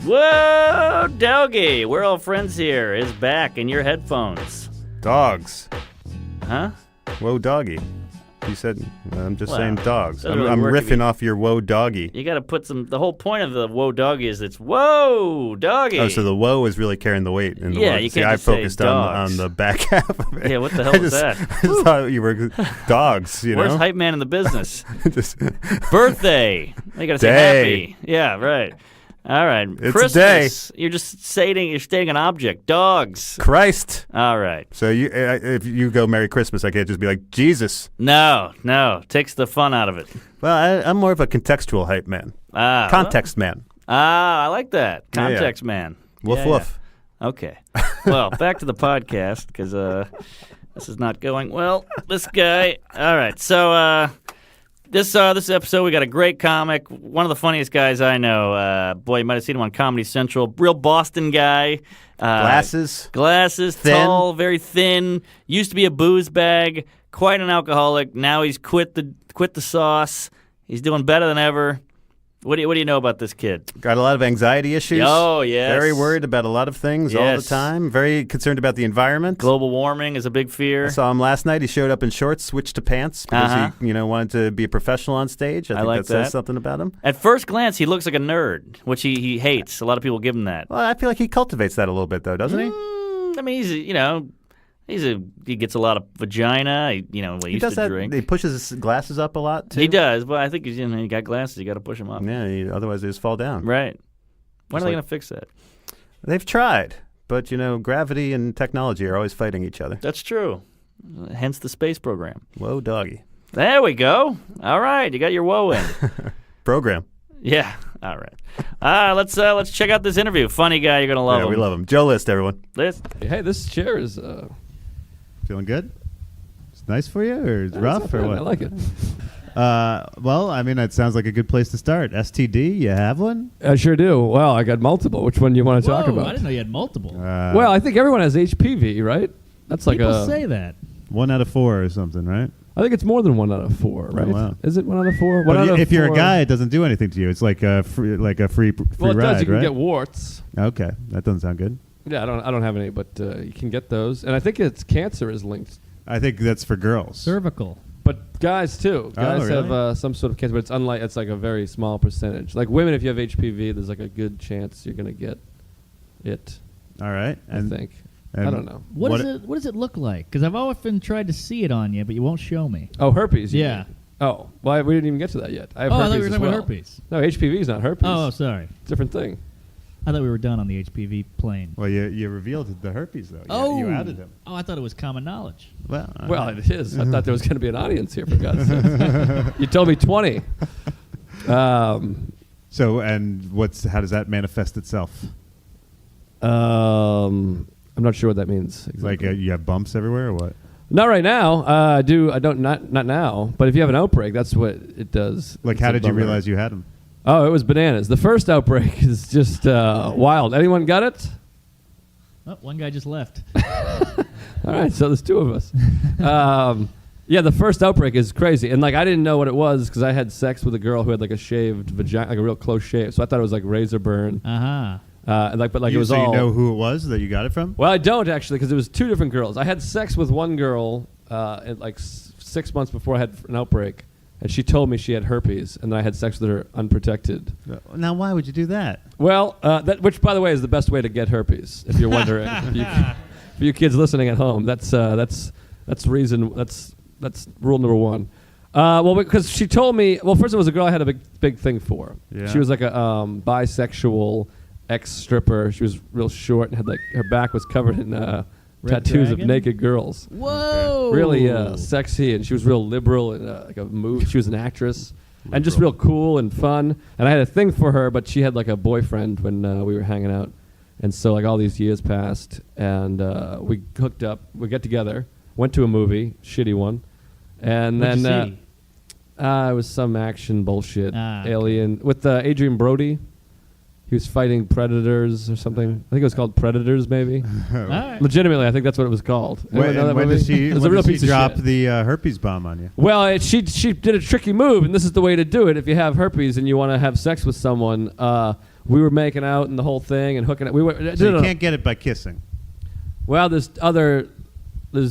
Whoa, Doggy, we're all friends here, is back in your headphones. Dogs. Huh? Whoa, doggy. You said, I'm just Well, saying dogs. doesn't really I'm work if riffing you- off your whoa, doggy. You gotta put the whole point of the whoa, Doggy is it's whoa, Doggy. Oh, so the whoa is really carrying the weight. In the Yeah, whoa. you See, can't I just say focused dogs. on the back half of it. Yeah, what the hell was that? I just thought you were dogs, you Where's know? hype man in the business? Just- Birthday. You gotta say Day. happy. Yeah, right. All right. It's Christmas. You're just stating an object. Dogs. Christ. All right. So if you go Merry Christmas, I can't just be like, Jesus. No. Takes the fun out of it. Well, I'm more of a contextual hype man. Context man. I like that. Yeah, yeah. Context man. Woof Yeah, woof. yeah. Okay. Well, back to the podcast because this is not going well. This guy. All right. So this episode we got a great comic, one of the funniest guys I know. Boy, you might have seen him on Comedy Central. Real Boston guy. Glasses. Thin. Tall, very thin. Used to be a booze bag. Quite an alcoholic. Now he's quit the sauce. He's doing better than ever. What do you know about this kid? Got a lot of anxiety issues. Oh, yes. Very worried about a lot of things all the Yes. time. Very concerned about the environment. Global warming is a big fear. I saw him last night. He showed up in shorts, switched to pants because he, wanted to be a professional on stage. I think like that says that. something about him. At first glance, he looks like a nerd, which he hates. A lot of people give him that. Well, I feel like he cultivates that a little bit, though, doesn't he? I mean, he gets a lot of vagina. He He used does to that. drink. He pushes his glasses up a lot, too. He does, but I think he's he got glasses. You got to push him up. Yeah, otherwise they just fall down. Right. When Just are they like- going to fix that? They've tried, but, gravity and technology are always fighting each other. That's true. Hence the space program. Whoa, doggy. There we go. All right, you got your woe in. Program. Yeah. All right. Let's check out this interview. Funny guy, you're gonna love Yeah, him. we love him. Joe List, everyone. Hey, this chair is Feeling good? It's nice for you, or it's it's rough, not or bad. what? I like it. Well, I mean, it sounds like a good place to start. STD, you have one? I sure do. Well, I got multiple. Which one do you want to talk Whoa, about? I didn't know you had multiple. Well, I think everyone has HPV, right? That's like People say that. 1 out of 4 or something, right? I think it's more than 1 out of 4, right? wow. Is it 1 out of 4? But if you're a guy, it doesn't do anything to you. It's like a free well, it ride, does. You can right? get warts. Okay, that doesn't sound good. Yeah, I don't have any, but you can get those. And I think it's cancer is linked. I think that's for girls. Cervical. But guys too. Guys really? have some sort of cancer, but it's like a very small percentage. Like women, if you have HPV, there's like a good chance you're gonna get it. All right. I think. and I don't know. What does it look like? Because I've often tried to see it on you, but you won't show me. Oh, herpes. you Yeah. mean. Oh, well, we didn't even get to that yet. I have I herpes thought we were as talking well. about herpes. No, HPV is not herpes. Oh, sorry. Different thing. I thought we were done on the HPV plane. Well, you revealed the herpes, though. You outed him. Oh, I thought it was common knowledge. Well, Well, it is. I thought there was going to be an audience here, for God's sake. You told me 20. So, and how does that manifest itself? I'm not sure what that means. Like Exactly. you have bumps everywhere, or what? Not right now. I don't. Not now. But if you have an outbreak, that's what it does. Like, It's how a did you bummer. realize you had them? Oh, it was bananas. The first outbreak is just wild. Anyone got it? Oh, one guy just left. All right, so there's 2 of us. Yeah, the first outbreak is crazy, and like I didn't know what it was because I had sex with a girl who had like a shaved vagina, like a real close shave. So I thought it was like razor burn. Uh-huh. But it was so all. you know who it was that you got it from? Well, I don't actually because it was 2 different girls. I had sex with one girl at like 6 months before I had an outbreak, and she told me she had herpes, and then I had sex with her unprotected. Now, why would you do that? Well, which by the way is the best way to get herpes. If you're wondering, for you kids listening at home, that's reason. That's rule number 1. Well, because she told me. Well, first it was a girl I had a big thing for. Yeah. She was like a bisexual ex-stripper. She was real short and had like her back was covered in tattoos dragon? of naked girls. Whoa. Really sexy, and she was real liberal and like a movie. She was an actress. And just real cool and fun. And I had a thing for her, but she had like a boyfriend when we were hanging out. And so like all these years passed, and we hooked up. We got together, went to a movie, shitty one, and What'd then you see? it was some action bullshit, Ah, okay. alien with Adrian Brody. He was fighting predators or something. I think it was called Predators, maybe. All right. Legitimately, I think that's what it was called. Anyone know that When movie? does she, It was when a real does she piece of drop shit. the herpes bomb on you? Well, she did a tricky move, and this is the way to do it. If you have herpes and you want to have sex with someone, we were making out and the whole thing and hooking up. We were. So you can't get it by kissing. Well, there's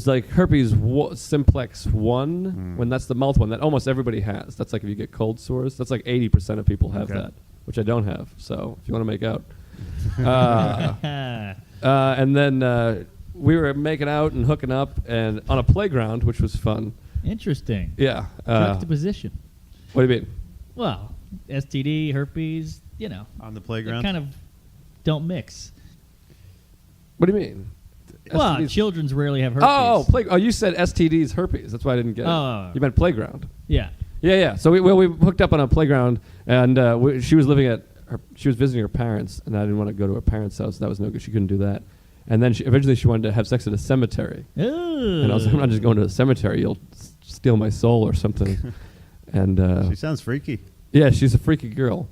like herpes simplex 1, when that's the mouth one that almost everybody has. That's like if you get cold sores. That's like 80% of people have Okay. that, which I don't have. So if you want to make out. And then we were making out and hooking up and on a playground, which was fun. Interesting. Yeah. Juxtaposition. What do you mean? Well, STD, herpes, On the they playground? kind of don't mix. What do you mean? Well, STDs? children's rarely have herpes. Oh, you said STDs, herpes. That's why I didn't get Oh. it. You meant playground. Yeah. Yeah. So we hooked up on a playground, and she was visiting her parents, and I didn't want to go to her parents' house. That was no good. She couldn't do that. And then eventually she wanted to have sex at a cemetery, and I was like, I'm not just going to a cemetery. You'll steal my soul or something. And She sounds freaky. yeah, she's a freaky girl.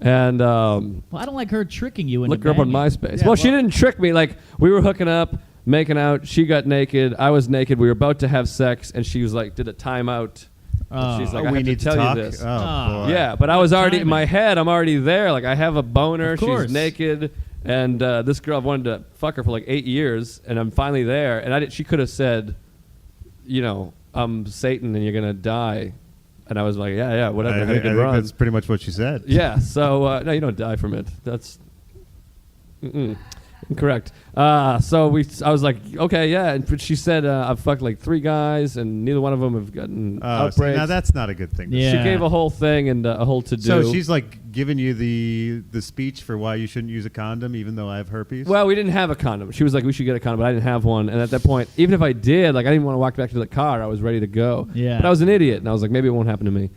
And Well, I don't like her tricking you into look her up on banging. MySpace. Yeah, well, she well- didn't trick me. Like, we were hooking up, making out. She got naked. I was naked. We were about to have sex, and she was like, did a timeout. Oh. She's like, Oh, I we have need to tell talk? you this. Oh, Oh. boy. Yeah, but I was already in timing. my head. I'm already there. Like, I have a boner. Of course. She's naked, and this girl, I've wanted to fuck her for like 8 years, and I'm finally there. And she could have said, I'm Satan, and you're gonna die. And I was like, yeah, whatever. I had a think good run. that's pretty much what she said. Yeah. So no, you don't die from it. That's incorrect. I was like, okay, yeah. And she said, I've fucked like 3 guys, and neither one of them have gotten See, outbreaks. now that's not a good thing. to Yeah. say. She gave a whole thing and a whole to do. So she's like giving you the speech for why you shouldn't use a condom, even though I have herpes. Well, we didn't have a condom. She was like, we should get a condom, but I didn't have one. And at that point, even if I did, like, I didn't want to walk back to the car. I was ready to go. Yeah. But I was an idiot, and I was like, maybe it won't happen to me.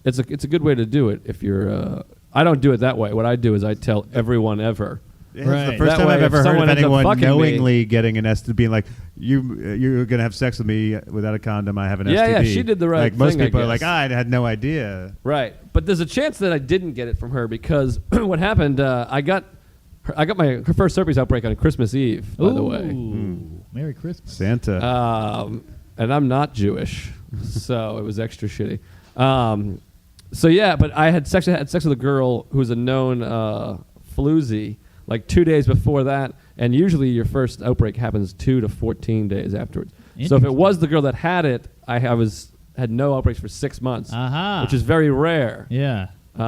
It's a good way to do it if you're. I don't do it that way. What I do is I tell everyone ever. Yeah, it's Right. the first That time way, I've if ever heard someone of ends up anyone fucking me- knowingly getting an STD, being like, you're gonna have sex with me without a condom. I have an Yeah, STD. yeah, she did the right Like most thing, I people are like, guess. I had no idea. Right. But there's a chance that I didn't get it from her because what happened, I got her first herpes outbreak on Christmas Eve, by the way. Ooh. Merry Christmas. Santa. And I'm not Jewish, so it was extra shitty. So yeah, but I had sex with a girl who was a known floozy like 2 days before that, and usually your first outbreak happens 2 to 14 days afterwards. So if it was the girl that had it, I had no outbreaks for 6 months, Aha. which is very rare. Yeah. But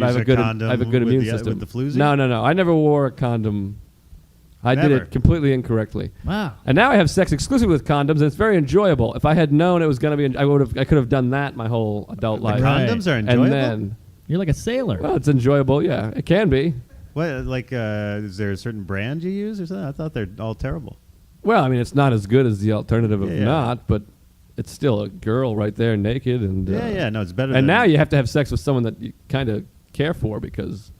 I have use a a good condom I have a good with immune the- system. with the floozy? No. I never wore a condom. I did Never. it completely incorrectly. Wow. And now I have sex exclusively with condoms, and it's very enjoyable. If I had known it was going to be, I could have done that my whole adult The life. Right. condoms are enjoyable. And then, You're like a sailor. well, it's enjoyable. Yeah, it can be. What, like, is there a certain brand you use or something? I thought they're all terrible. Well, I mean, it's not as good as the alternative of Yeah, yeah. not, but it's still a girl right there naked, and No, it's better. And than, now you have to have sex with someone that you kind of care for because,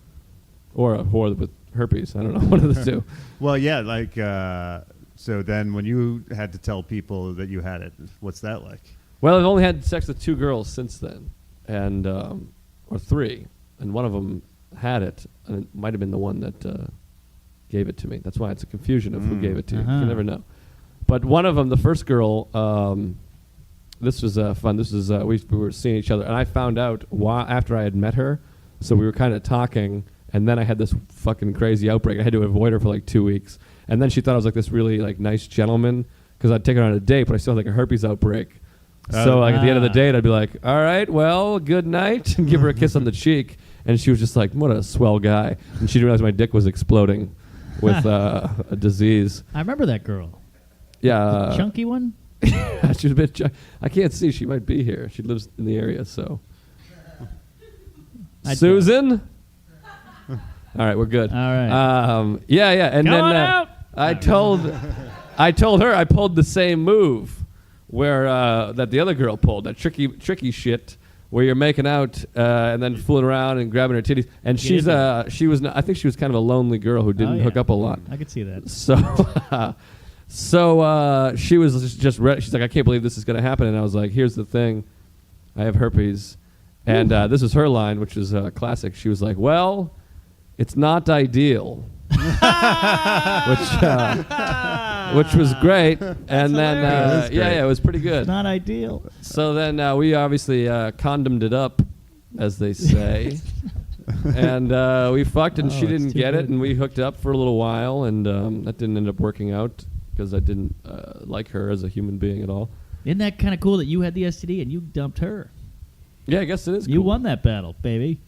or a whore with herpes. I don't know, one of the two. Well, yeah, like, so then when you had to tell people that you had it, what's that like? Well, I've only had sex with 2 girls since then, and or 3, and one of them had it, and it might have been the one that gave it to me. That's why it's a confusion of who gave it to you. You Uh-huh. can never know. But one of them, the first girl, this was fun. This was we were seeing each other, and I found out after I had met her. So we were kind of talking, and then I had this fucking crazy outbreak. I had to avoid her for like 2 weeks, and then she thought I was like this really like nice gentleman because I'd take her on a date, but I still had like a herpes outbreak. So like at the end of the date, I'd be like, "All right, well, good night," and give her a kiss on the cheek, and she was just like, "What a swell guy," and she didn't realize my dick was exploding with a disease. I remember that girl. Yeah, Chunky one? she was a bit. I can't see. She might be here. She lives in the area, so. Susan. All right, we're good. All right. Yeah, and Come then on out. I told her I pulled the same move where that the other girl pulled, that tricky shit where you're making out and then fooling around and grabbing her titties. And Get into I think she was kind of a lonely girl who didn't Oh, yeah. hook up a lot. I could see that. So she was just ready. She's like, I can't believe this is going to happen. And I was like, here's the thing. I have herpes. And this was her line, which was classic. She was like, "Well, it's not ideal," which was great. And then it was pretty good. It's not ideal. So then we obviously condomed it up, as they say. And we fucked, and she didn't get it, and we hooked up for a little while, and that didn't end up working out because I didn't like her as a human being at all. Isn't that kind of cool that you had the STD and you dumped her? Yeah, I guess it is You cool. won that battle, baby.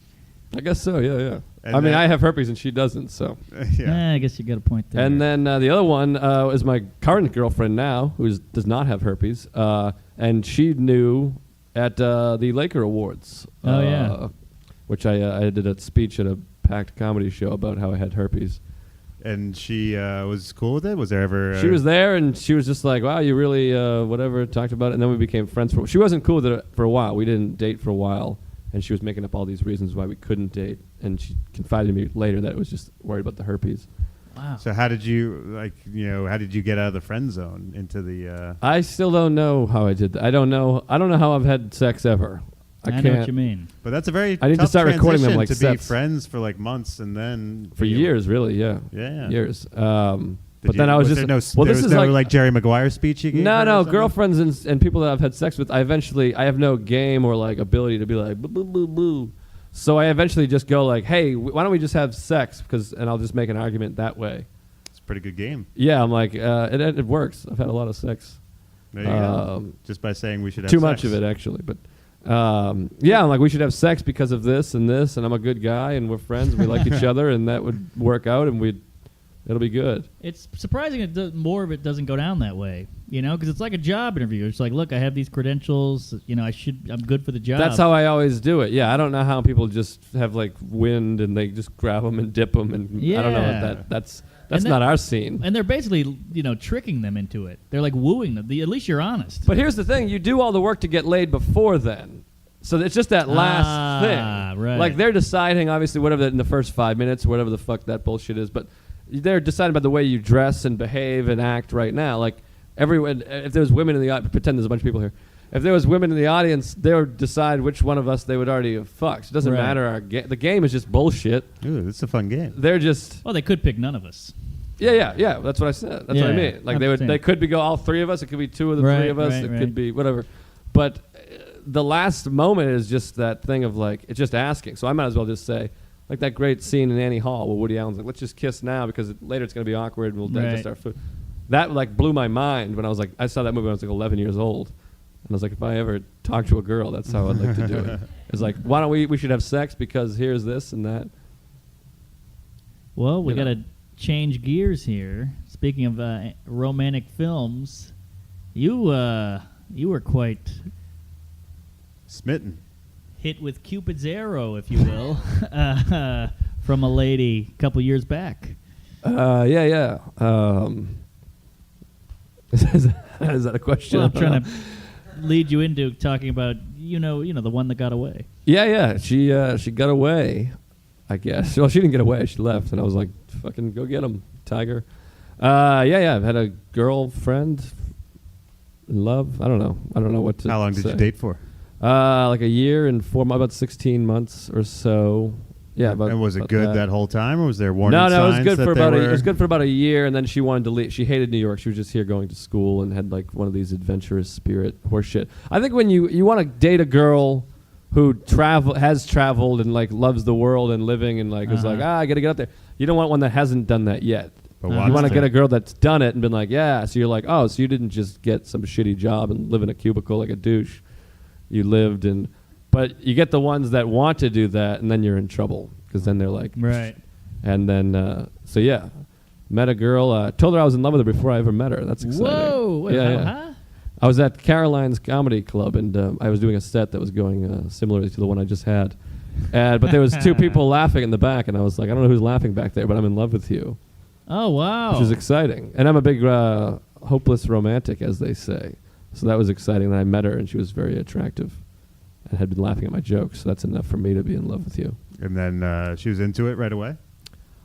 I guess so, yeah. And I mean, then- I have herpes and she doesn't, so. Yeah. I guess you got a point there. And then the other one is my current girlfriend now, who does not have herpes, and she knew at the Laker Awards. Oh, yeah. Which I did a speech at a packed comedy show about how I had herpes. And she was cool with it? Was there ever... She was there, and she was just like, wow, you really, whatever, talked about it. And then we became friends. She wasn't cool with it for a while. We didn't date for a while, and she was making up all these reasons why we couldn't date. And she confided to me later that it was just worried about the herpes. wow. So how did you, how did you get out of the friend zone into the... I still don't know how I did that. I don't know how I've had sex ever. I know can't. what you mean. But that's a very I need to tough start recording them transition like to sets. be friends for like months and then... For be able- years, really, yeah. Yeah. Years. Did But you- then I was there just... no, well, there this was is no like Jerry Maguire speech you gave her or No, something? girlfriends and people that I've had sex with, I have no game or like ability to be like, boo, boo, boo, boo. So I eventually just go like, hey, why don't we just have sex? And I'll just make an argument that way. It's a pretty good game. Yeah, I'm like, it works. I've had a lot of sex. There you go. Just by saying we should have Too sex. much of it, actually. But yeah, I'm like, we should have sex because of this, and I'm a good guy, and we're friends, and we like each other, and that would work out, and it'll be good. It's surprising that more of it doesn't go down that way, because it's like a job interview. It's like, look, I have these credentials, I'm good for the job. That's how I always do it. Yeah, I don't know how people just have like wind and they just grab them and dip them, and I don't know Yeah. what that's And not our scene. And they're basically, tricking them into it. They're like wooing them. At least you're honest. But here's the thing: you do all the work to get laid before then. So it's just that last thing. Right. Like they're deciding, obviously, whatever in the first 5 minutes, whatever the fuck that bullshit is. But they're deciding by the way you dress and behave and act right now. Like everyone, if there's women in the audience, pretend there's a bunch of people here. If there was women in the audience, they would decide which one of us they would already have fucked. It doesn't Right. matter. The game is just bullshit. Ooh, it's a fun game. They're just Well, they could pick none of us. yeah. That's what I said. That's what I Yeah, mean. Like I'm saying. they could be all three of us. It could be two of the Right, three of us. right, It right. could be whatever. But the last moment is just that thing of like it's just asking. So I might as well just say like that great scene in Annie Hall where Woody Allen's like, let's just kiss now because later it's gonna be awkward and we'll digest Right. our food. That like blew my mind when I saw that movie when I was like 11 years old. And I was like, if I ever talk to a girl, that's how I'd like to do it. It's like, why don't we should have sex because here's this and that. Well, we You know. got to change gears here. Speaking of romantic films, you were quite Smitten. hit with Cupid's arrow, if you will, from a lady a couple years back. Yeah. Is that a question? Well, I'm trying to lead you into talking about the one that got away. Yeah. She got away, I guess. Well, she didn't get away. She left, and I was like, "Fucking go get him, tiger." Yeah. I've had a girlfriend in love. I don't know what to. How long did say. you date for? Like a year and 4 months, about 16 months or so. Yeah. And was it about good that whole time, or was there warning No, it was signs good that for they about were... it was good for about a year, and then she wanted to leave. She hated New York. She was just here going to school and had like one of these adventurous spirit horseshit. I think when you want to date a girl who has traveled and like loves the world and living and like is like I got to get up there. You don't want one that hasn't done that yet. But You wants want to to. get a girl that's done it and been like, yeah. So you're like, oh, so you didn't just get some shitty job and live in a cubicle like a douche. You lived but you get the ones that want to do that, and then you're in trouble because then they're like, Right. and then, so yeah, met a girl. Told her I was in love with her before I ever met her. That's exciting. Whoa. Wait, Yeah. huh? I was at Caroline's Comedy Club, and I was doing a set that was going similarly to the one I just had. But there was two people laughing in the back, and I was like, I don't know who's laughing back there, but I'm in love with you, Oh, wow. which is exciting. And I'm a big hopeless romantic, as they say. So that was exciting. Then I met her, and she was very attractive and had been laughing at my jokes. So that's enough for me to be in love with you. And then she was into it right away?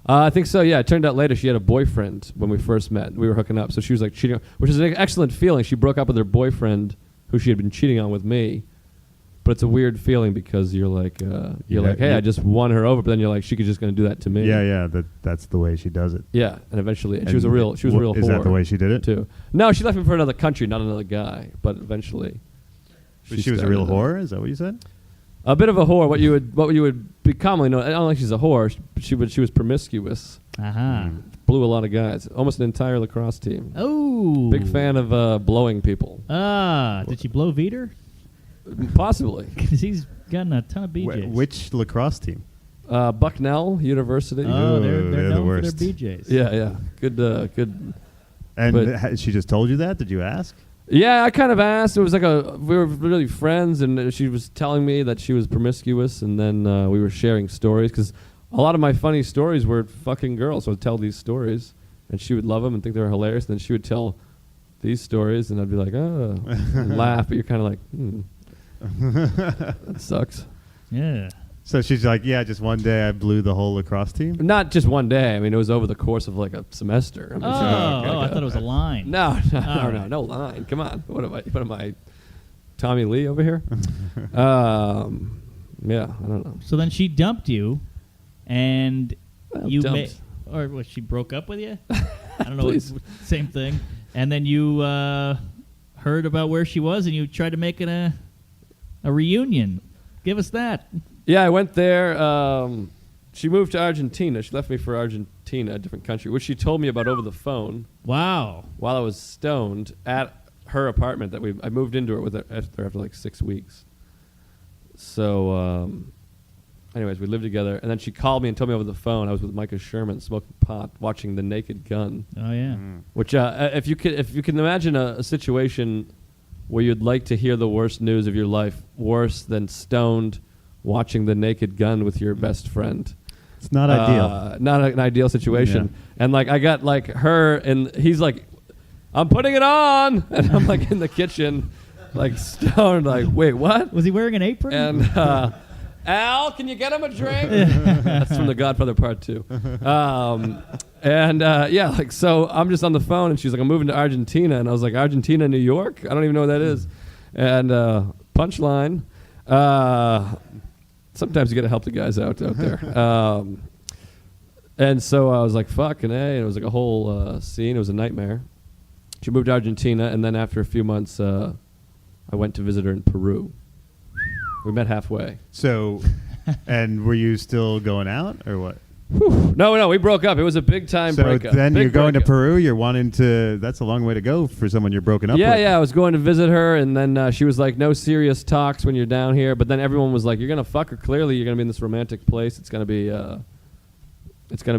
I think so, yeah. It turned out later she had a boyfriend when we first met. We were hooking up. So she was like cheating, which is an excellent feeling. She broke up with her boyfriend, who she had been cheating on with me. But it's a weird feeling because you're like, hey, I just won her over, but then you're like, she could just going to do that to me. Yeah. That's the way she does it. Yeah, and eventually, she was a real whore. Is that the way she did it? Too? No, she left me for another country, not another guy. But eventually, She was a real whore. Is that what you said? A bit of a whore. What you would be commonly known. I don't think she's a whore. She was promiscuous. Aha. Blew a lot of guys. Almost an entire lacrosse team. Oh. Big fan of blowing people. Did she blow Veter? Possibly. Because he's gotten a ton of BJs. Which lacrosse team? Bucknell University. Oh, they're the known worst. for their BJs. Yeah. Good. And But- she just told you that? Did you ask? Yeah, I kind of asked. It was like we were really friends, and she was telling me that she was promiscuous, and then we were sharing stories because a lot of my funny stories were fucking girls. So I'd tell these stories, and she would love them and think they were hilarious. And then she would tell these stories, and I'd be like, oh, and laugh. But you're kind of like, that sucks. Yeah. So she's like, yeah, just one day I blew the whole lacrosse team? Not just one day. I mean, it was over the course of like a semester. I mean, I thought it was a line. No right. line. Come on. What am I, Tommy Lee over here? Yeah, I don't know. So then she dumped you, and Well, you dumped. or what? She broke up with you? I don't know. Please. Same thing. And then you heard about where she was, and you tried to make it a reunion. Give us that. Yeah, I went there. She moved to Argentina. She left me for Argentina, a different country, which she told me about over the phone Wow. while I was stoned at her apartment. I moved into it with her after like 6 weeks. So, anyways, we lived together, and then she called me and told me over the phone I was with Micah Sherman smoking pot, watching The Naked Gun. Oh yeah. Which, if you can imagine a situation where you'd like to hear the worst news of your life, worse than stoned, watching The Naked Gun with your best friend. It's not ideal. Not an ideal situation. Yeah. And like I got like her, and he's like, "I'm putting it on," and I'm like in the kitchen, like stoned, like, "Wait, what?" Was he wearing an apron? And Al, can you get him a drink? That's from The Godfather Part 2. Yeah, like so I'm just on the phone, and she's like, "I'm moving to Argentina," and I was like, "Argentina, New York? I don't even know what that is." And punchline. Sometimes you got to help the guys out there. And so I was like, fucking A. And it was like a whole scene. It was a nightmare. She moved to Argentina. And then after a few months, I went to visit her in Peru. We met halfway. So, and were you still going out or what? No, we broke up. It was a big time So breakup. then Big you're going to breakup. Peru. You're wanting to. That's a long way to go for someone you're broken up with. Yeah, I was going to visit her, and then she was like, "No serious talks when you're down here." But then everyone was like, "You're gonna fuck her. Clearly, you're gonna be in this romantic place. It's gonna be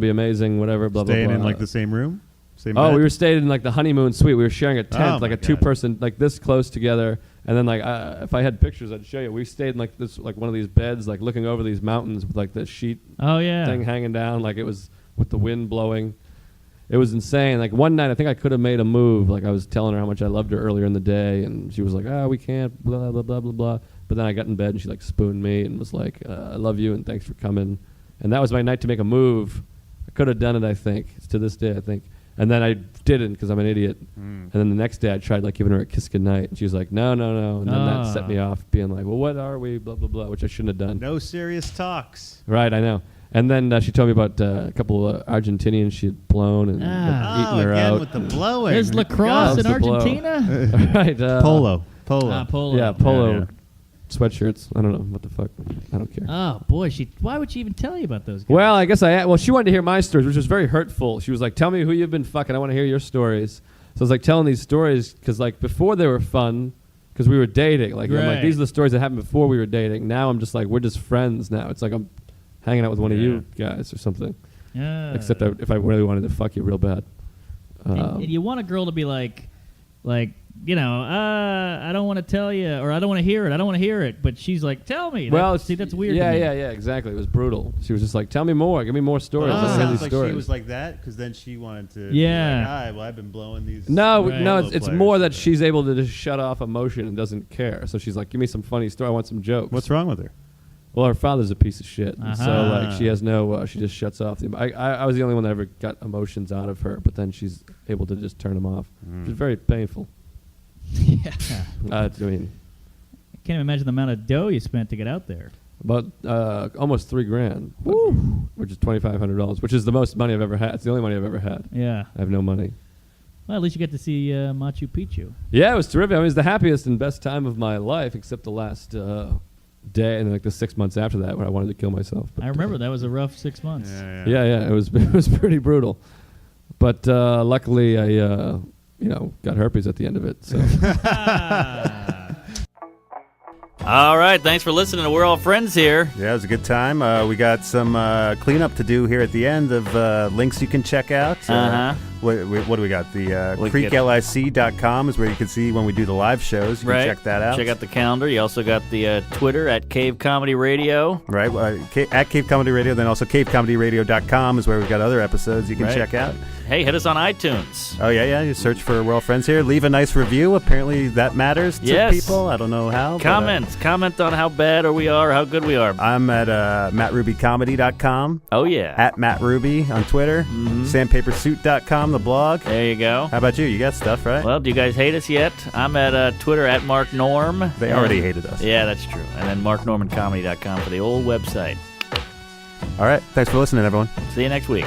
amazing. Whatever." Blah Staying blah blah. in like the same room. Same Oh, bed? we were staying in like the honeymoon suite. We were sharing a tent, Oh, like my a God. two-person, like this close together. And then like if I had pictures, I'd show you. We stayed in like this, like one of these beds, like looking over these mountains with like the sheet oh yeah. thing hanging down, like it was with the wind blowing. It was insane. Like one night, I think I could have made a move. Like I was telling her how much I loved her earlier in the day, and she was like, "Oh, we can't." Blah blah blah blah blah. But then I got in bed and she like spooned me and was like, "I love you and thanks for coming." And that was my night to make a move. I could have done it. I think it's to this day. I think. And then I didn't because I'm an idiot. And then the next day I tried like giving her a kiss goodnight, and she was like, "No, no, no." And then that set me off, being like, "Well, what are we?" Blah blah blah, which I shouldn't have done. No serious talks. Right, I know. And then she told me about a couple of Argentinians she had blown and had eaten her again out. with the blowing. There's lacrosse in Loves the blow. Argentina. Right. Polo. Polo. Yeah, polo Yeah. sweatshirts. I don't know what the fuck. I don't care. Oh boy, why would she even tell you about those guys? Well, I guess she wanted to hear my stories, which was very hurtful. She was like, "Tell me who you've been fucking. I want to hear your stories." So I was like telling these stories because like before they were fun because we were dating. Like I'm like, Right. these are the stories that happened before we were dating. Now I'm just like, we're just friends now. It's like I'm hanging out with one of you guys or something. Except if I really wanted to fuck you real bad. And you want a girl to be like, you know, I don't want to tell you, or I don't want to hear it. I don't want to hear it. But she's like, tell me. Well, see, that's weird. Yeah, to me. yeah, exactly. It was brutal. She was just like, "Tell me more. Give me more stories." Well, Let's it hear sounds these like stories. she was like that because then she wanted to. Yeah. Be like, "Hi, well, I've been blowing these. No, Right. no, polo it's players." more that she's able to just shut off emotion and doesn't care. So she's like, "Give me some funny story. I want some jokes." What's wrong with her? Well, her father's a piece of shit, and so Uh-huh. like she has no. She just shuts off. I was the only one that ever got emotions out of her, but then she's able to just turn them off. It's very painful. Yeah. I mean, can't even imagine the amount of dough you spent to get out there. About almost $3,000, which is $2,500, which is the most money I've ever had. It's the only money I've ever had. Yeah. I have no money. Well, at least you get to see Machu Picchu. Yeah, it was terrific. I mean, it was the happiest and best time of my life, except the last day and like the 6 months after that, when I wanted to kill myself. But, I remember that was a rough 6 months. Yeah, it was pretty brutal. But luckily, I got herpes at the end of it. So. All right, thanks for listening to We're All Friends here. Yeah, it was a good time. We got some cleanup to do here at the end of links you can check out. What do we got? The creeklic.com is where you can see when we do the live shows. You can check that out. Check out the calendar. You also got the Twitter at Cave Comedy Radio. Right, at Cave Comedy Radio. Then also cavecomedyradio.com is where we've got other episodes you can check out. Hey, hit us on iTunes. Oh, yeah. You search for We're All Friends here. Leave a nice review. Apparently that matters to people. I don't know how. Comment on how bad we are, how good we are. I'm at mattrubycomedy.com. Oh, yeah. At Matt Ruby on Twitter. Sandpapersuit.com, the blog. There you go. How about you? You got stuff, right? Well, do you guys hate us yet? I'm at Twitter at Mark Norm. They already hated us. Yeah, that's true. And then marknormancomedy.com for the old website. All right. Thanks for listening, everyone. See you next week.